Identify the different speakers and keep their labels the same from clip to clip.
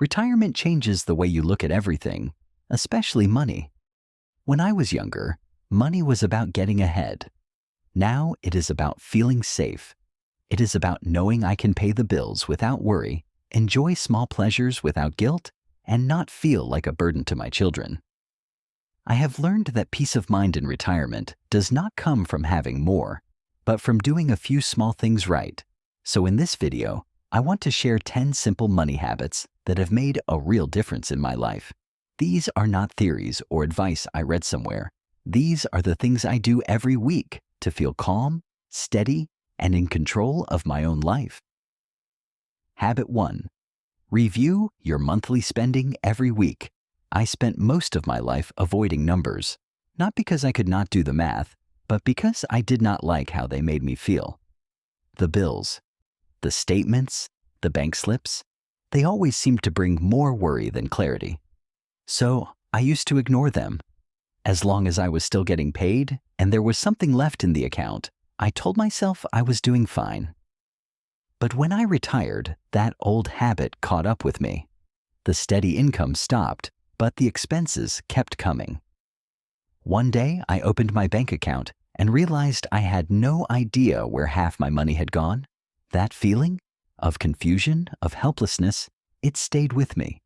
Speaker 1: Retirement changes the way you look at everything, especially money. When I was younger, money was about getting ahead. Now it is about feeling safe. It is about knowing I can pay the bills without worry, enjoy small pleasures without guilt, and not feel like a burden to my children. I have learned that peace of mind in retirement does not come from having more, but from doing a few small things right. So in this video, I want to share 10 simple money habits that have made a real difference in my life. These are not theories or advice I read somewhere. These are the things I do every week to feel calm, steady, and in control of my own life. Habit 1. Review your monthly spending every week. I spent most of my life avoiding numbers, not because I could not do the math, but because I did not like how they made me feel. The bills, the statements, the bank slips, they always seemed to bring more worry than clarity. So I used to ignore them. As long as I was still getting paid and there was something left in the account, I told myself I was doing fine. But when I retired, that old habit caught up with me. The steady income stopped, but the expenses kept coming. One day, I opened my bank account and realized I had no idea where half my money had gone. That feeling of confusion, of helplessness, it stayed with me.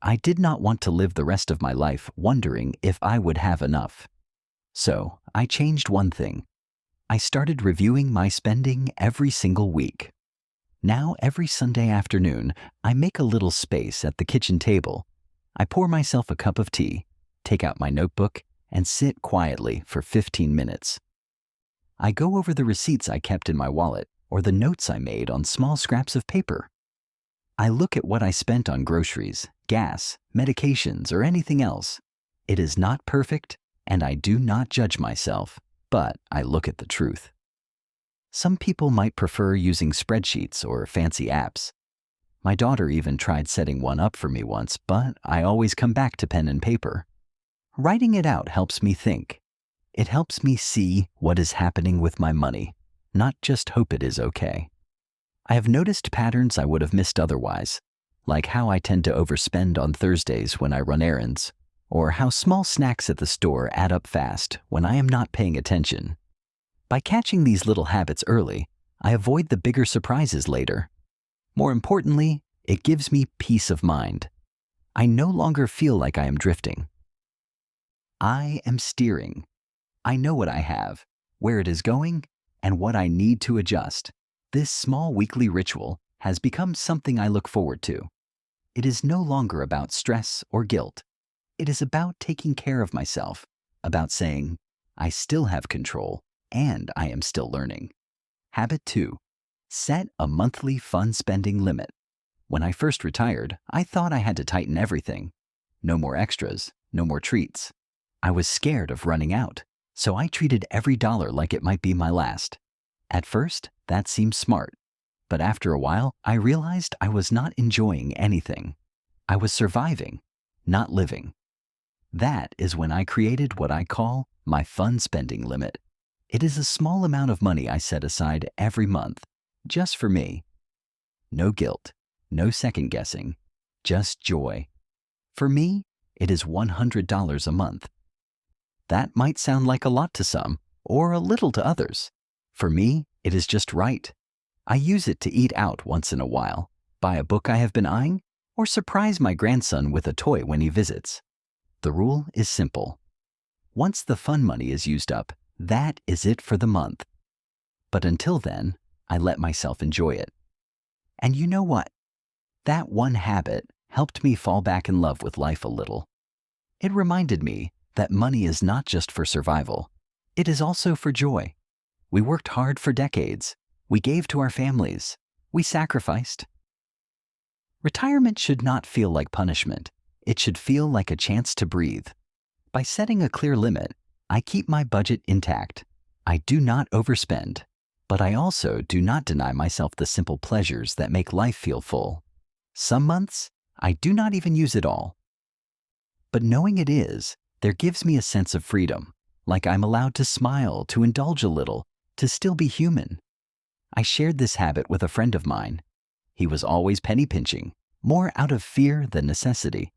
Speaker 1: I did not want to live the rest of my life wondering if I would have enough. So I changed one thing. I started reviewing my spending every single week. Now every Sunday afternoon, I make a little space at the kitchen table. I pour myself a cup of tea, take out my notebook, and sit quietly for 15 minutes. I go over the receipts I kept in my wallet or the notes I made on small scraps of paper. I look at what I spent on groceries, gas, medications, or anything else. It is not perfect, and I do not judge myself, but I look at the truth. Some people might prefer using spreadsheets or fancy apps. My daughter even tried setting one up for me once, but I always come back to pen and paper. Writing it out helps me think. It helps me see what is happening with my money, not just hope it is okay. I have noticed patterns I would have missed otherwise, like how I tend to overspend on Thursdays when I run errands, or how small snacks at the store add up fast when I am not paying attention. By catching these little habits early, I avoid the bigger surprises later. More importantly, it gives me peace of mind. I no longer feel like I am drifting. I am steering. I know what I have, where it is going, and what I need to adjust. This small weekly ritual has become something I look forward to. It is no longer about stress or guilt. It is about taking care of myself, about saying, I still have control and I am still learning. Habit 2. Set a monthly fun spending limit. When I first retired, I thought I had to tighten everything. No more extras, no more treats. I was scared of running out, so I treated every dollar like it might be my last. At first, that seemed smart, but after a while, I realized I was not enjoying anything. I was surviving, not living. That is when I created what I call my fun spending limit. It is a small amount of money I set aside every month, just for me. No guilt, no second guessing, just joy. For me, it is $100 a month. That might sound like a lot to some, or a little to others. For me, it is just right. I use it to eat out once in a while, buy a book I have been eyeing, or surprise my grandson with a toy when he visits. The rule is simple. Once the fun money is used up, that is it for the month. But until then, I let myself enjoy it. And you know what? That one habit helped me fall back in love with life a little. It reminded me that money is not just for survival. It is also for joy. We worked hard for decades. We gave to our families. We sacrificed. Retirement should not feel like punishment. It should feel like a chance to breathe. By setting a clear limit, I keep my budget intact. I do not overspend, but I also do not deny myself the simple pleasures that make life feel full. Some months, I do not even use it all. But knowing it is, there gives me a sense of freedom, like I'm allowed to smile, to indulge a little, to still be human. I shared this habit with a friend of mine. He was always penny pinching, more out of fear than necessity.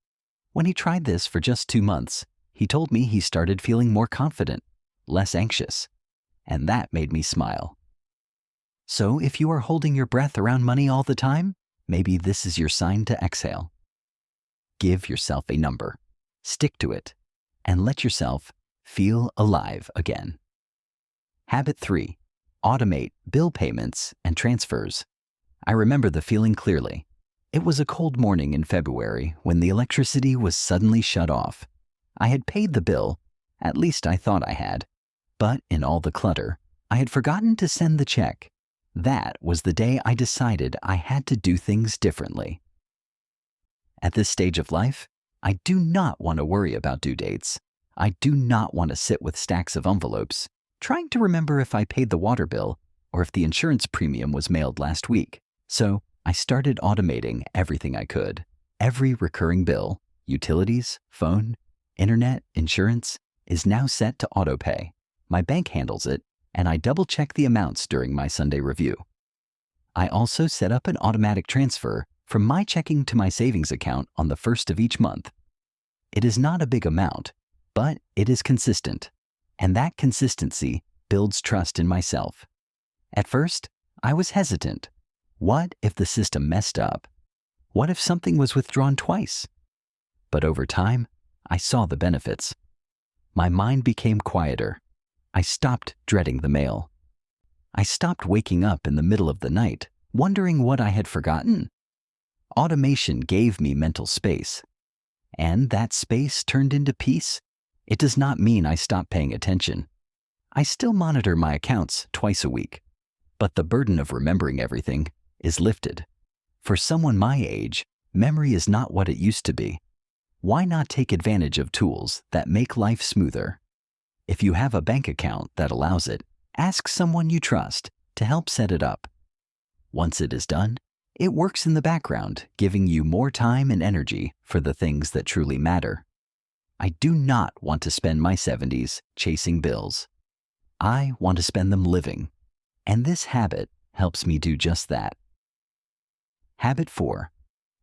Speaker 1: When he tried this for just 2 months, he told me he started feeling more confident, less anxious, and that made me smile. So if you are holding your breath around money all the time, maybe this is your sign to exhale. Give yourself a number, stick to it, and let yourself feel alive again. Habit 3. Automate bill payments and transfers. I remember the feeling clearly. It was a cold morning in February when the electricity was suddenly shut off. I had paid the bill, at least I thought I had, but in all the clutter, I had forgotten to send the check. That was the day I decided I had to do things differently. At this stage of life, I do not want to worry about due dates. I do not want to sit with stacks of envelopes, trying to remember if I paid the water bill or if the insurance premium was mailed last week. So I started automating everything I could. Every recurring bill, utilities, phone, internet, insurance, is now set to autopay. My bank handles it, and I double-check the amounts during my Sunday review. I also set up an automatic transfer from my checking to my savings account on the 1st of each month. It is not a big amount, but it is consistent, and that consistency builds trust in myself. At first, I was hesitant. What if the system messed up? What if something was withdrawn twice? But over time, I saw the benefits. My mind became quieter. I stopped dreading the mail. I stopped waking up in the middle of the night, wondering what I had forgotten. Automation gave me mental space, and that space turned into peace. It does not mean I stopped paying attention. I still monitor my accounts twice a week, but the burden of remembering everything is lifted. For someone my age, memory is not what it used to be. Why not take advantage of tools that make life smoother? If you have a bank account that allows it, ask someone you trust to help set it up. Once it is done, it works in the background, giving you more time and energy for the things that truly matter. I do not want to spend my 70s chasing bills. I want to spend them living, and this habit helps me do just that. Habit 4.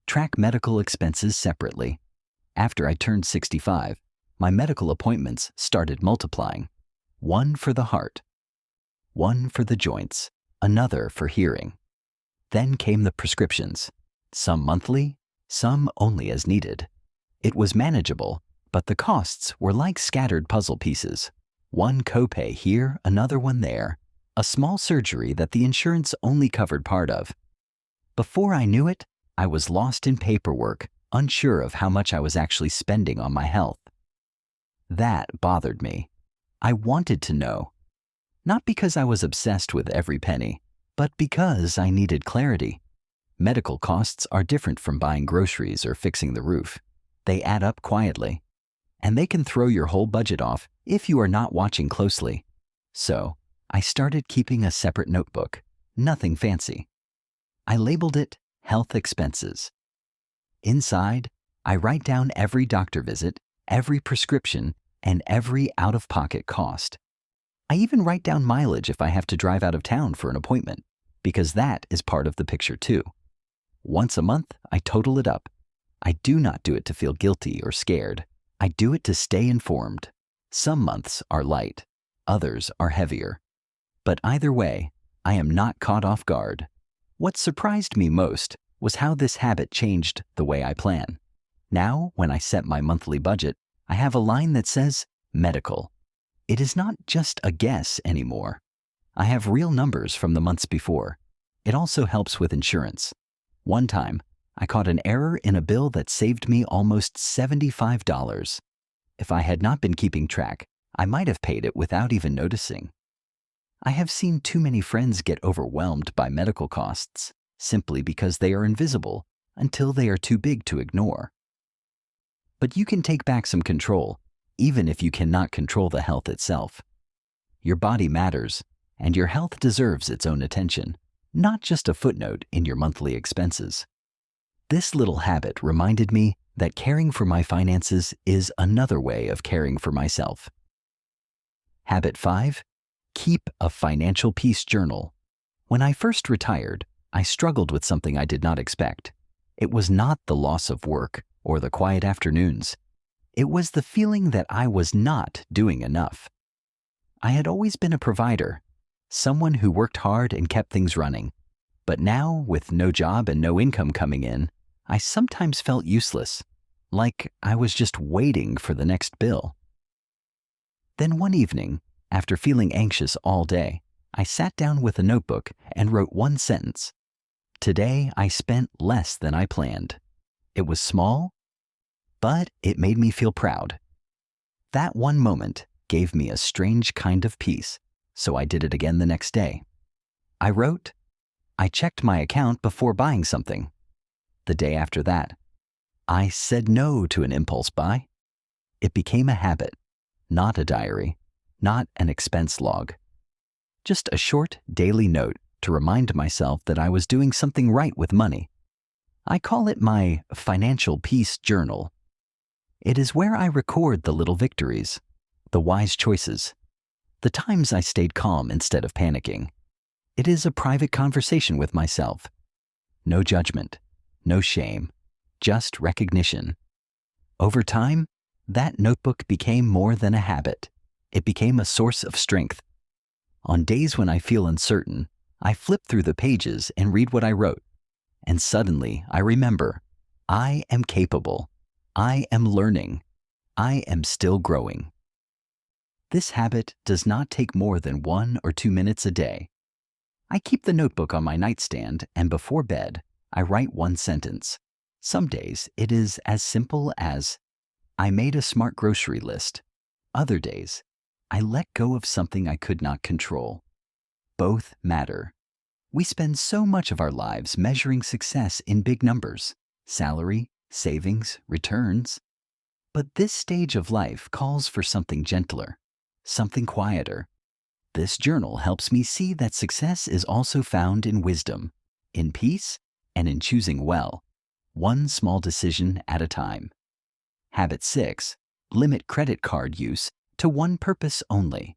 Speaker 1: Track medical expenses separately. After I turned 65, my medical appointments started multiplying. One for the heart, one for the joints, another for hearing. Then came the prescriptions, some monthly, some only as needed. It was manageable, but the costs were like scattered puzzle pieces. One copay here, another one there, a small surgery that the insurance only covered part of. Before I knew it, I was lost in paperwork, unsure of how much I was actually spending on my health. That bothered me. I wanted to know. Not because I was obsessed with every penny, but because I needed clarity. Medical costs are different from buying groceries or fixing the roof. They add up quietly, and they can throw your whole budget off if you are not watching closely. So, I started keeping a separate notebook, nothing fancy. I labeled it Health Expenses. Inside, I write down every doctor visit, every prescription, and every out-of-pocket cost. I even write down mileage if I have to drive out of town for an appointment, because that is part of the picture too. Once a month, I total it up. I do not do it to feel guilty or scared. I do it to stay informed. Some months are light, others are heavier. But either way, I am not caught off guard. What surprised me most was how this habit changed the way I plan. Now, when I set my monthly budget, I have a line that says medical. It is not just a guess anymore. I have real numbers from the months before. It also helps with insurance. One time, I caught an error in a bill that saved me almost $75. If I had not been keeping track, I might have paid it without even noticing. I have seen too many friends get overwhelmed by medical costs simply because they are invisible until they are too big to ignore. But you can take back some control, even if you cannot control the health itself. Your body matters, and your health deserves its own attention, not just a footnote in your monthly expenses. This little habit reminded me that caring for my finances is another way of caring for myself. Habit 5. Keep a financial peace journal. When I first retired, I struggled with something I did not expect. It was not the loss of work or the quiet afternoons. It was the feeling that I was not doing enough. I had always been a provider, someone who worked hard and kept things running. But now, with no job and no income coming in, I sometimes felt useless, like I was just waiting for the next bill. Then one evening, after feeling anxious all day, I sat down with a notebook and wrote one sentence. Today I spent less than I planned. It was small, but it made me feel proud. That one moment gave me a strange kind of peace, so I did it again the next day. I wrote, I checked my account before buying something. The day after that, I said no to an impulse buy. It became a habit, not a diary, not an expense log. Just a short daily note to remind myself that I was doing something right with money. I call it my financial peace journal. It is where I record the little victories, the wise choices, the times I stayed calm instead of panicking. It is a private conversation with myself. No judgment, no shame, just recognition. Over time, that notebook became more than a habit. It became a source of strength. On days when I feel uncertain, I flip through the pages and read what I wrote. And suddenly I remember, I am capable. I am learning. I am still growing. This habit does not take more than 1 or 2 minutes a day. I keep the notebook on my nightstand, and before bed, I write one sentence. Some days it is as simple as, I made a smart grocery list. Other days, I let go of something I could not control. Both matter. We spend so much of our lives measuring success in big numbers, salary, savings, returns. But this stage of life calls for something gentler, something quieter. This journal helps me see that success is also found in wisdom, in peace, and in choosing well, one small decision at a time. Habit 6, limit credit card use to one purpose only.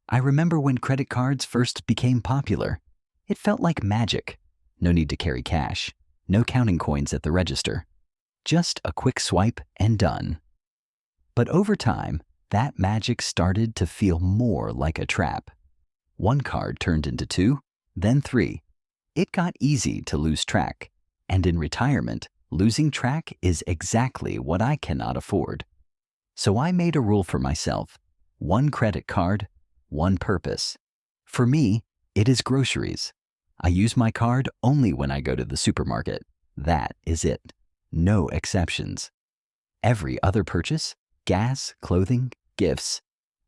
Speaker 1: I remember when credit cards first became popular. It felt like magic. No need to carry cash, no counting coins at the register. Just a quick swipe and done. But over time, that magic started to feel more like a trap. One card turned into 2, then 3. It got easy to lose track. And in retirement, losing track is exactly what I cannot afford. So I made a rule for myself. One credit card, one purpose. For me, it is groceries. I use my card only when I go to the supermarket. That is it. No exceptions. Every other purchase, gas, clothing, gifts,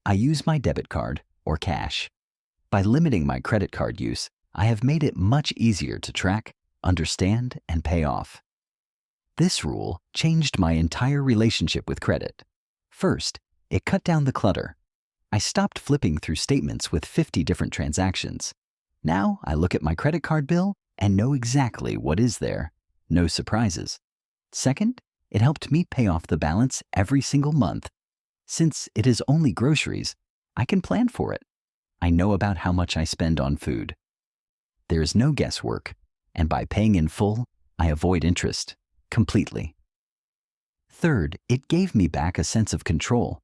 Speaker 1: I use my debit card or cash. By limiting my credit card use, I have made it much easier to track, understand, and pay off. This rule changed my entire relationship with credit. First, it cut down the clutter. I stopped flipping through statements with 50 different transactions. Now I look at my credit card bill and know exactly what is there. No surprises. Second, it helped me pay off the balance every single month. Since it is only groceries, I can plan for it. I know about how much I spend on food. There is no guesswork, and by paying in full, I avoid interest completely. Third, it gave me back a sense of control.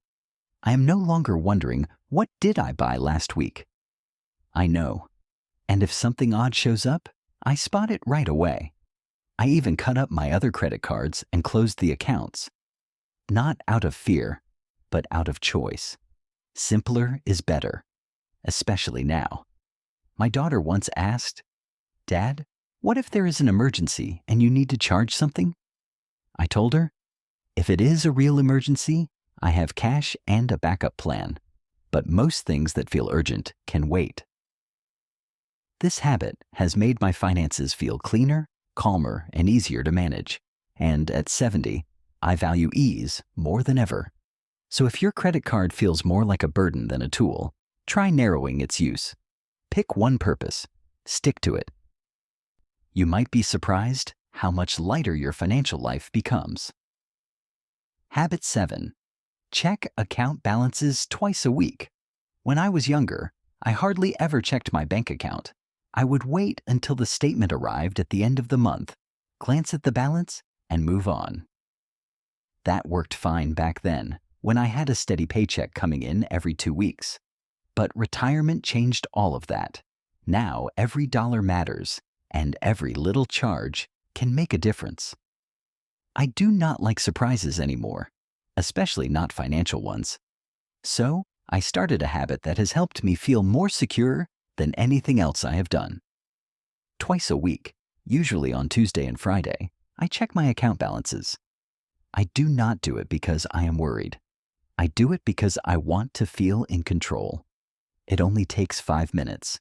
Speaker 1: I am no longer wondering, what did I buy last week? I know. And if something odd shows up, I spot it right away. I even cut up my other credit cards and closed the accounts. Not out of fear, but out of choice. Simpler is better, especially now. My daughter once asked, "Dad, what if there is an emergency and you need to charge something?" I told her, if it is a real emergency, I have cash and a backup plan, but most things that feel urgent can wait. This habit has made my finances feel cleaner, calmer, and easier to manage. And at 70, I value ease more than ever. So if your credit card feels more like a burden than a tool, try narrowing its use. Pick one purpose. Stick to it. You might be surprised how much lighter your financial life becomes. Habit 7. Check account balances twice a week. When I was younger, I hardly ever checked my bank account. I would wait until the statement arrived at the end of the month. glance at the balance, and move on. That worked fine back then, when I had a steady paycheck coming in every 2 weeks. But retirement changed all of that. Now every dollar matters, and every little charge can make a difference. I do not like surprises anymore, especially not financial ones. So I started a habit that has helped me feel more secure than anything else I have done. Twice a week, usually on Tuesday and Friday, I check my account balances. I do not do it because I am worried. I do it because I want to feel in control. It only takes 5 minutes.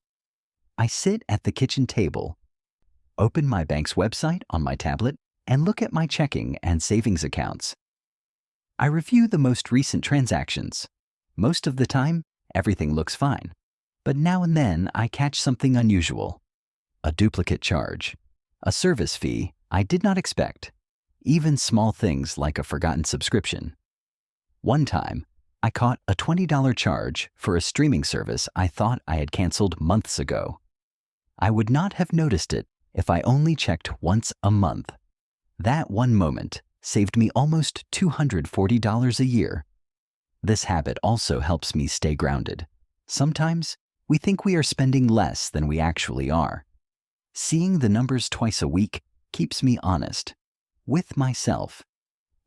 Speaker 1: I sit at the kitchen table, open my bank's website on my tablet, and look at my checking and savings accounts. I review the most recent transactions. Most of the time, everything looks fine. But now and then, I catch something unusual. A duplicate charge, a service fee I did not expect, even small things like a forgotten subscription. One time, I caught a $20 charge for a streaming service I thought I had canceled months ago. I would not have noticed it if I only checked once a month. That one moment saved me almost $240 a year. This habit also helps me stay grounded. Sometimes, we think we are spending less than we actually are. Seeing the numbers twice a week keeps me honest with myself.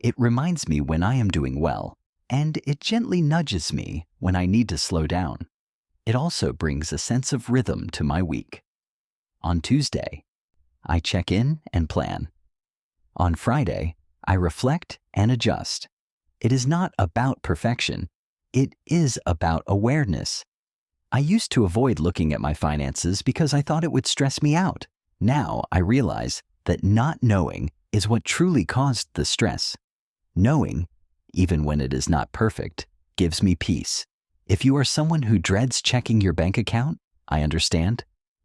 Speaker 1: It reminds me when I am doing well, and it gently nudges me when I need to slow down. It also brings a sense of rhythm to my week. On Tuesday, I check in and plan. On Friday, I reflect and adjust. It is not about perfection. It is about awareness. I used to avoid looking at my finances because I thought it would stress me out. Now I realize that not knowing is what truly caused the stress. Knowing, even when it is not perfect, gives me peace. If you are someone who dreads checking your bank account, I understand.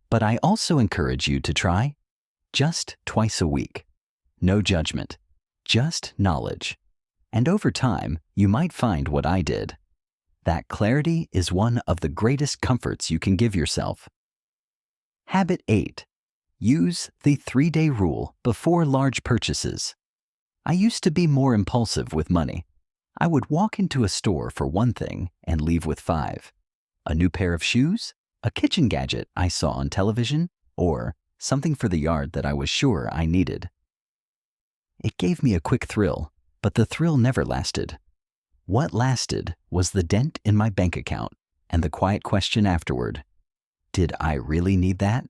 Speaker 1: But I also encourage you to try just twice a week. No judgment, just knowledge. And over time, you might find what I did. That clarity is one of the greatest comforts you can give yourself. Habit 8. Use the 3-day rule before large purchases. I used to be more impulsive with money. I would walk into a store for one thing and leave with 5. A new pair of shoes, a kitchen gadget I saw on television, or something for the yard that I was sure I needed. It gave me a quick thrill, but the thrill never lasted. What lasted was the dent in my bank account and the quiet question afterward, did I really need that?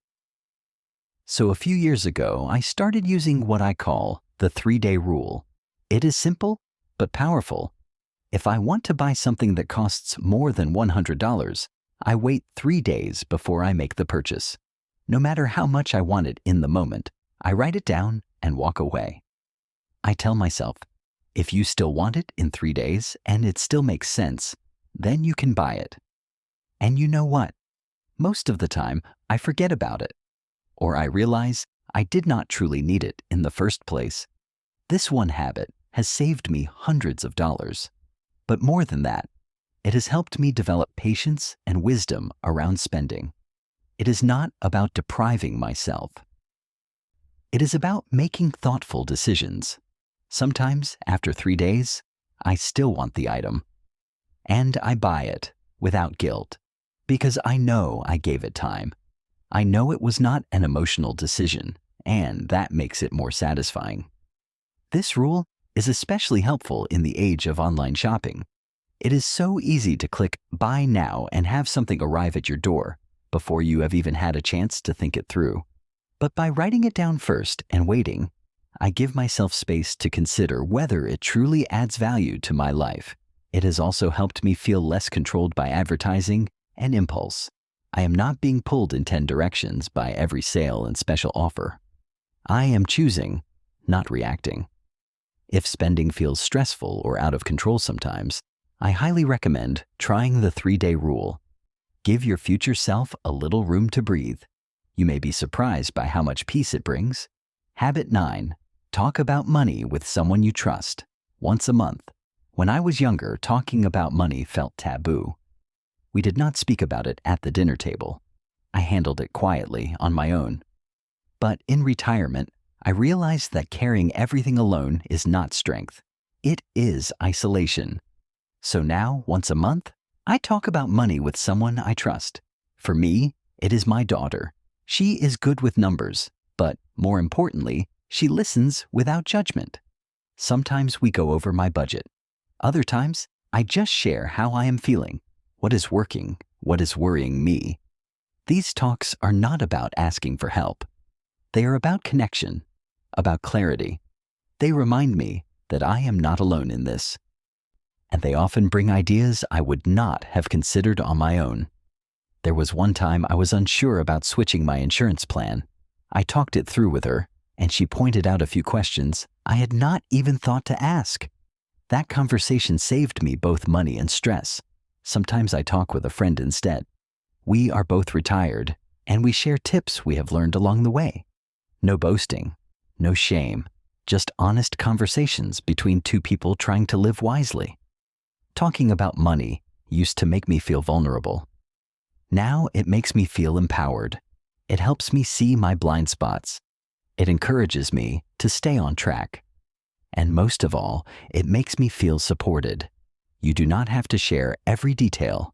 Speaker 1: So a few years ago, I started using what I call the 3-day rule. It is simple, but powerful. If I want to buy something that costs more than $100, I wait 3 days before I make the purchase. No matter how much I want it in the moment, I write it down and walk away. I tell myself, if you still want it in 3 days and it still makes sense, then you can buy it. And you know what? Most of the time, I forget about it. Or I realize I did not truly need it in the first place. This one habit has saved me hundreds of dollars. But more than that, it has helped me develop patience and wisdom around spending. It is not about depriving myself. It is about making thoughtful decisions. Sometimes, after 3 days, I still want the item. And I buy it without guilt, because I know I gave it time. I know it was not an emotional decision, and that makes it more satisfying. This rule is especially helpful in the age of online shopping. It is so easy to click Buy Now and have something arrive at your door before you have even had a chance to think it through. But by writing it down first and waiting, I give myself space to consider whether it truly adds value to my life. It has also helped me feel less controlled by advertising and impulse. I am not being pulled in 10 directions by every sale and special offer. I am choosing, not reacting. If spending feels stressful or out of control sometimes, I highly recommend trying the 3-day rule. Give your future self a little room to breathe. You may be surprised by how much peace it brings. Habit 9. Talk about money with someone you trust, once a month. When I was younger, talking about money felt taboo. We did not speak about it at the dinner table. I handled it quietly on my own. But in retirement, I realized that carrying everything alone is not strength. It is isolation. So now, once a month, I talk about money with someone I trust. For me, it is my daughter. She is good with numbers, but more importantly, she listens without judgment. Sometimes we go over my budget. Other times, I just share how I am feeling, what is working, what is worrying me. These talks are not about asking for help. They are about connection, about clarity. They remind me that I am not alone in this. And they often bring ideas I would not have considered on my own. There was one time I was unsure about switching my insurance plan. I talked it through with her, and she pointed out a few questions I had not even thought to ask. That conversation saved me both money and stress. Sometimes I talk with a friend instead. We are both retired, and we share tips we have learned along the way. No boasting, no shame, just honest conversations between two people trying to live wisely. Talking about money used to make me feel vulnerable. Now it makes me feel empowered. It helps me see my blind spots. It encourages me to stay on track. And most of all, it makes me feel supported. You do not have to share every detail,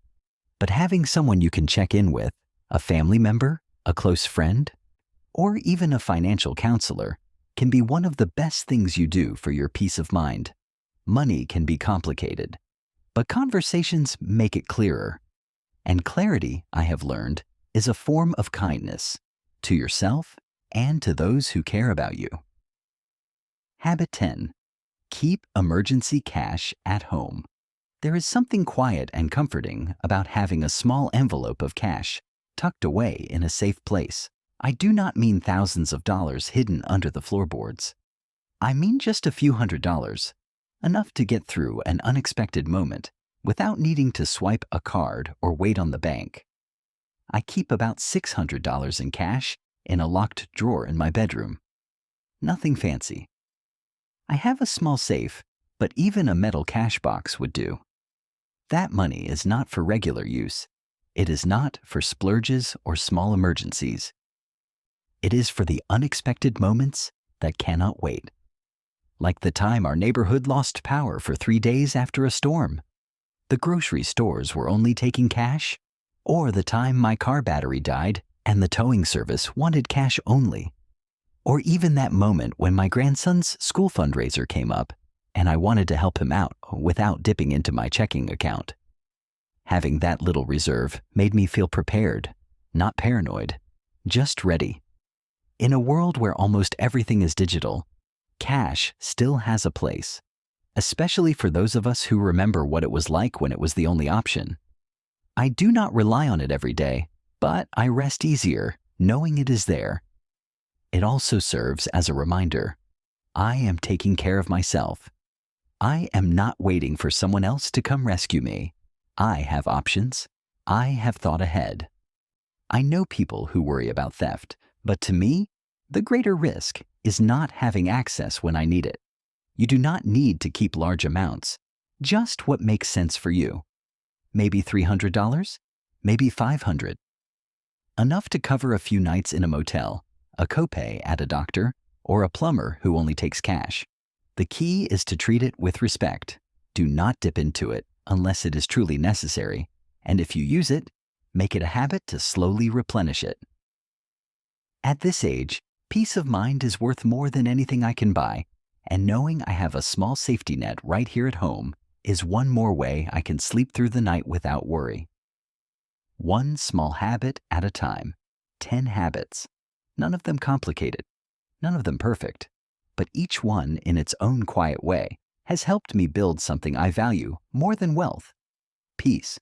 Speaker 1: but having someone you can check in with, a family member, a close friend, or even a financial counselor, can be one of the best things you do for your peace of mind. Money can be complicated, but conversations make it clearer. And clarity, I have learned, is a form of kindness to yourself and to those who care about you. Habit 10. Keep emergency cash at home. There is something quiet and comforting about having a small envelope of cash tucked away in a safe place. I do not mean thousands of dollars hidden under the floorboards. I mean just a few $100s, enough to get through an unexpected moment without needing to swipe a card or wait on the bank. I keep about $600 in cash in a locked drawer in my bedroom. Nothing fancy. I have a small safe, but even a metal cash box would do. That money is not for regular use. It is not for splurges or small emergencies. It is for the unexpected moments that cannot wait. Like the time our neighborhood lost power for 3 days after a storm. The grocery stores were only taking cash, or the time my car battery died and the towing service wanted cash only. Or even that moment when my grandson's school fundraiser came up and I wanted to help him out without dipping into my checking account. Having that little reserve made me feel prepared, not paranoid, just ready. In a world where almost everything is digital, cash still has a place, especially for those of us who remember what it was like when it was the only option. I do not rely on it every day, but I rest easier knowing it is there. It also serves as a reminder. I am taking care of myself. I am not waiting for someone else to come rescue me. I have options. I have thought ahead. I know people who worry about theft, but to me, the greater risk is not having access when I need it. You do not need to keep large amounts, just what makes sense for you. Maybe $300, maybe $500. Enough to cover a few nights in a motel, a copay at a doctor, or a plumber who only takes cash. The key is to treat it with respect. Do not dip into it unless it is truly necessary, and if you use it, make it a habit to slowly replenish it. At this age, peace of mind is worth more than anything I can buy, and knowing I have a small safety net right here at home is one more way I can sleep through the night without worry. One small habit at a time. 10 habits. None of them complicated, none of them perfect, but each one in its own quiet way has helped me build something I value more than wealth: peace.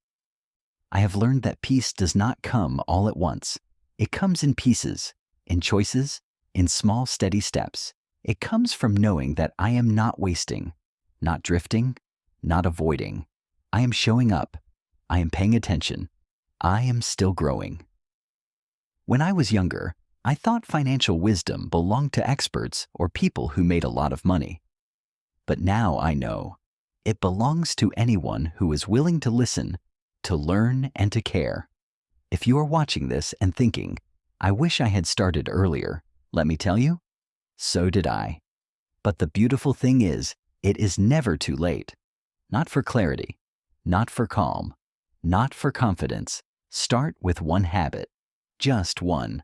Speaker 1: I have learned that peace does not come all at once. It comes in pieces, in choices, in small steady steps. It comes from knowing that I am not wasting, not drifting, not avoiding. I am showing up. I am paying attention. I am still growing. When I was younger, I thought financial wisdom belonged to experts or people who made a lot of money. But now I know it belongs to anyone who is willing to listen, to learn, and to care. If you are watching this and thinking, I wish I had started earlier, let me tell you, So did I. But the beautiful thing is, it is never too late. Not for clarity, not for calm, not for confidence. Start with one habit, just one.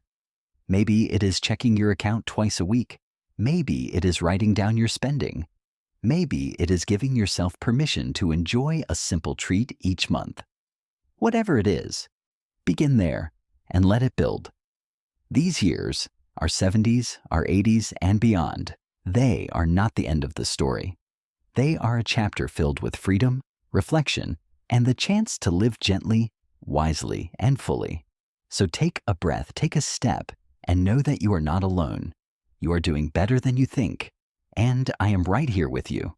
Speaker 1: Maybe it is checking your account twice a week. Maybe it is writing down your spending. Maybe it is giving yourself permission to enjoy a simple treat each month. Whatever it is, begin there and let it build. These years, our 70s, our 80s, and beyond, they are not the end of the story. They are a chapter filled with freedom, reflection, and the chance to live gently, wisely, and fully. So take a breath, take a step, and know that you are not alone. You are doing better than you think, and I am right here with you.